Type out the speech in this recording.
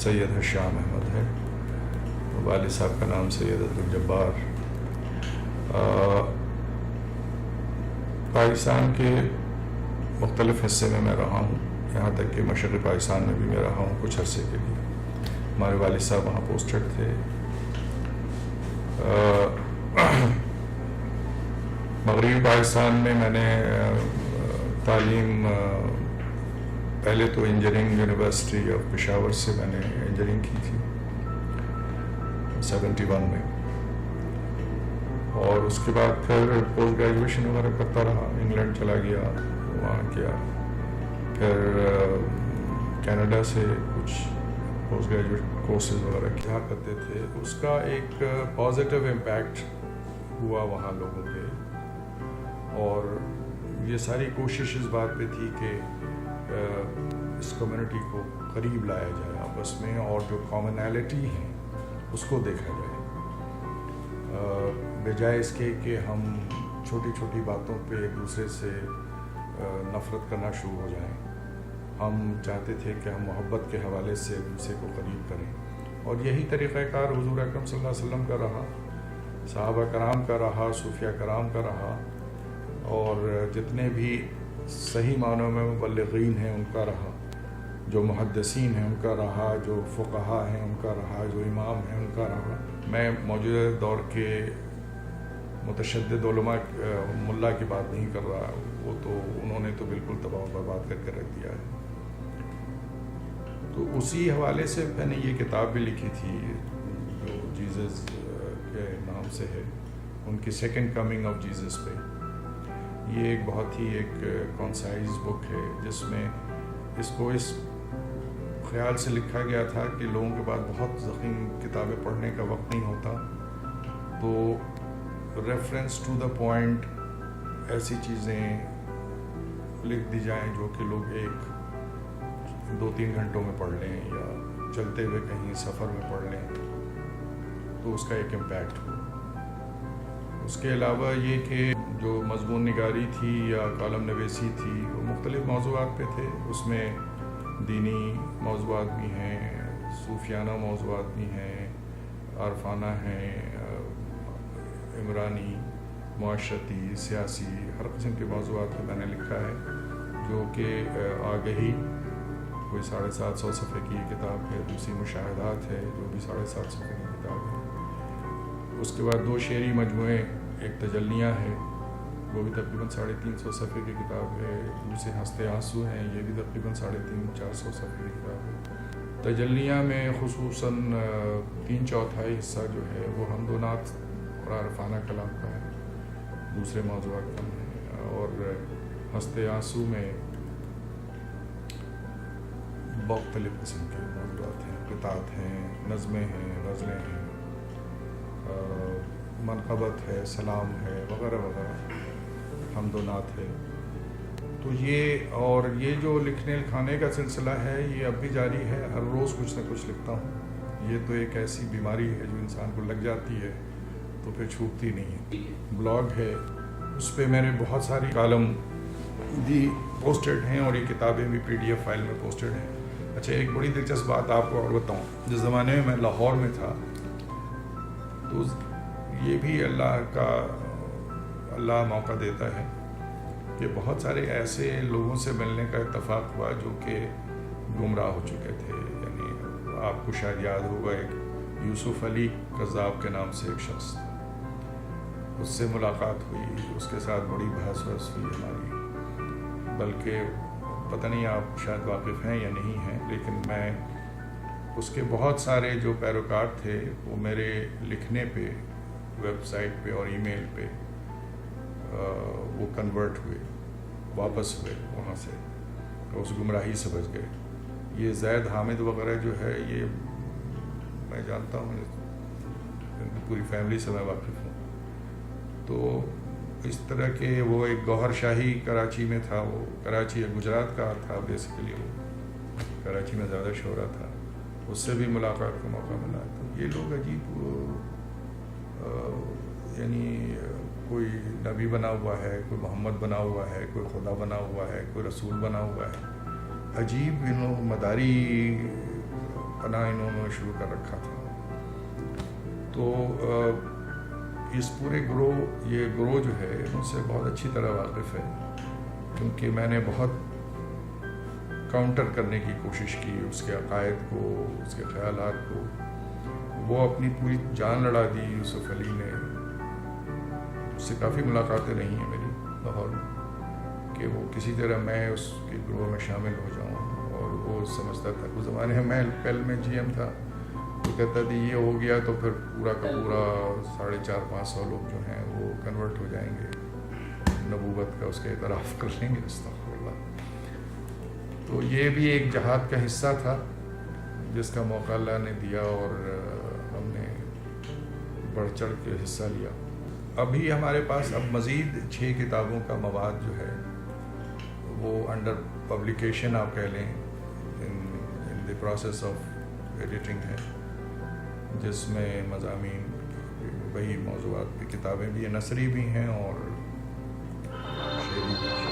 سید حشام احمد ہے. والد صاحب کا نام سید عبدالجبار. پاکستان کے مختلف حصے میں رہا ہوں، یہاں تک کہ مشرقی پاکستان میں بھی میں رہا ہوں کچھ عرصے کے لیے. ہمارے والد صاحب وہاں پوسٹڈ تھے. مغربی پاکستان میں میں نے تعلیم پہلے تو انجینئرنگ یونیورسٹی آف پشاور سے میں نے انجینئرنگ کی تھی 71 میں، اور اس کے بعد پھر پوسٹ گریجویشن وغیرہ کرتا رہا. انگلینڈ چلا گیا، وہاں کیا، پھر کینیڈا سے کچھ پوسٹ گریجویٹ کورسز وغیرہ کیا کرتے تھے. اس کا ایک پازیٹیو امپیکٹ ہوا وہاں لوگوں پہ، اور یہ ساری کوشش اس بات پہ تھی کہ اس کمیونٹی کو قریب لایا جائے آپس میں، اور جو کامنالٹی ہیں اس کو دیکھا جائے، بجائے اس کے کہ ہم چھوٹی چھوٹی باتوں پہ ایک دوسرے سے نفرت کرنا شروع ہو جائیں. ہم چاہتے تھے کہ ہم محبت کے حوالے سے ایک دوسرے کو قریب کریں، اور یہی طریقہ کار حضور اکرم صلی اللہ علیہ وسلم کا رہا، صحابہ کرام کا رہا، صوفیہ کرام کا رہا، اور جتنے بھی صحیح معنوں میں مبلغین ہیں ان کا رہا، جو محدثین ہیں ان کا رہا، جو فقہا ہیں ان کا رہا، جو امام ہیں ان کا رہا. میں موجودہ دور کے متشدد علماء ملا کی بات نہیں کر رہا، وہ تو انہوں نے تو بالکل تباہ و برباد کر کے رکھ دیا ہے. تو اسی حوالے سے میں نے یہ کتاب بھی لکھی تھی جو جیزس کے نام سے ہے، ان کی سیکنڈ کمنگ آف جیزس پہ. یہ ایک بہت ہی ایک کانسائز بک ہے، جس میں اس کو اس خیال سے لکھا گیا تھا کہ لوگوں کے پاس بہت ضخیم کتابیں پڑھنے کا وقت نہیں ہوتا، تو ریفرنس ٹو دا پوائنٹ ایسی چیزیں لکھ دی جائیں جو کہ لوگ 1-2-3 گھنٹوں میں پڑھ لیں، یا چلتے ہوئے کہیں سفر میں پڑھ لیں، تو اس کا ایک امپیکٹ ہو. اس کے علاوہ یہ کہ جو مضمون نگاری تھی یا کالم نویسی تھی وہ مختلف موضوعات پہ تھے. اس میں دینی موضوعات بھی ہیں، صوفیانہ موضوعات بھی ہیں، عارفانہ ہیں، عمرانی، معاشرتی، سیاسی، ہر قسم کے موضوعات پہ میں نے لکھا ہے، جو کہ آگے ہی کوئی 750 صفحے کی کتاب ہے. دوسری مشاہدات ہے جو بھی 750 صفحے کی کتاب ہے. اس کے بعد 2 شعری مجموعے، ایک تجلیاں ہے، وہ بھی تقریباً 350 صفحے کی کتاب ہے. دوسرے ہنستے آنسو ہیں، یہ بھی تقریباً 350-400 صفحے کی کتاب ہے. تجلیاں میں خصوصاً 3/4 حصہ جو ہے وہ حمد و نعت اور عارفانہ کلام کا ہے، دوسرے موضوعات کم ہیں. اور ہنستے آنسو میں مختلف قسم کے موضوعات ہیں، قطعات ہیں، نظمیں ہیں، غزلیں ہیں، منقبت ہے، سلام ہے، وغیرہ وغیرہ، حمد و نعت ہے. تو یہ جو لکھنے لکھانے کا سلسلہ ہے یہ اب بھی جاری ہے. ہر روز کچھ نہ کچھ لکھتا ہوں. یہ تو ایک ایسی بیماری ہے جو انسان کو لگ جاتی ہے تو پھر چھوٹتی نہیں ہے. بلاگ ہے، اس پہ میرے بہت ساری کالم بھی پوسٹڈ ہیں، اور یہ کتابیں بھی PDF فائل میں پوسٹڈ ہیں. اچھا، ایک بڑی دلچسپ بات آپ کو اور بتاؤں. جس زمانے میں لاہور میں تھا تو یہ بھی اللہ موقع دیتا ہے کہ بہت سارے ایسے لوگوں سے ملنے کا اتفاق ہوا جو کہ گمراہ ہو چکے تھے. یعنی آپ کو شاید یاد ہوگا، ایک یوسف علی قذاب کے نام سے ایک شخص تھا، اس سے ملاقات ہوئی، اس کے ساتھ بڑی بحث ہوئی ہماری. بلکہ پتہ نہیں آپ شاید واقف ہیں یا نہیں ہیں، لیکن میں اس کے بہت سارے جو پیروکار تھے وہ میرے لکھنے پہ، ویب سائٹ پہ اور ای میل پہ وہ کنورٹ ہوئے، واپس ہوئے وہاں سے، اس گمراہی سے بچ گئے. یہ زید حامد وغیرہ جو ہے، یہ میں جانتا ہوں، پوری فیملی سے میں واقف ہوں. تو اس طرح کے وہ ایک گوہر شاہی کراچی میں تھا، وہ کراچی یا گجرات کا تھا بیسیکلی، وہ کراچی میں زیادہ شہرہ تھا، اس سے بھی ملاقات کا موقع ملا. تو یہ لوگ عجیب، یعنی کوئی نبی بنا ہوا ہے، کوئی محمد بنا ہوا ہے، کوئی خدا بنا ہوا ہے، کوئی رسول بنا ہوا ہے. عجیب مداری پناہ انہوں نے شروع کر رکھا تھا. تو اس پورے یہ گروہ جو ہے ان سے بہت اچھی طرح واقف ہے، کیونکہ میں نے بہت کاؤنٹر کرنے کی کوشش کی اس کے عقائد کو، اس کے خیالات کو. وہ اپنی پوری جان لڑا دی یوسف علی نے. اس سے کافی ملاقاتیں رہی ہیں میری لاہور میں کہ وہ کسی طرح میں اس کے گروہ میں شامل ہو جاؤں، اور وہ سمجھتا تھا اس زمانے میں پہل میں جی ایم تھا، وہ کہتا تھا یہ ہو گیا تو پھر پورا کا پورا 450-500 لوگ جو ہیں وہ کنورٹ ہو جائیں گے، نبوت کا اس کا اعتراف کر لیں گے. استغفر اللہ. تو یہ بھی ایک جہاد کا حصہ تھا جس کا موقع اللہ نے دیا، اور ہم نے بڑھ چڑھ کے حصہ لیا. ابھی ہمارے پاس اب مزید 6 کتابوں کا مواد جو ہے وہ انڈر پبلیکیشن آپ کہہ لیں، ان دی پروسیس آف ایڈیٹنگ ہے، جس میں مضامین وہی موضوعات کی کتابیں بھی ہیں، نثری بھی ہیں اور شعری بھی.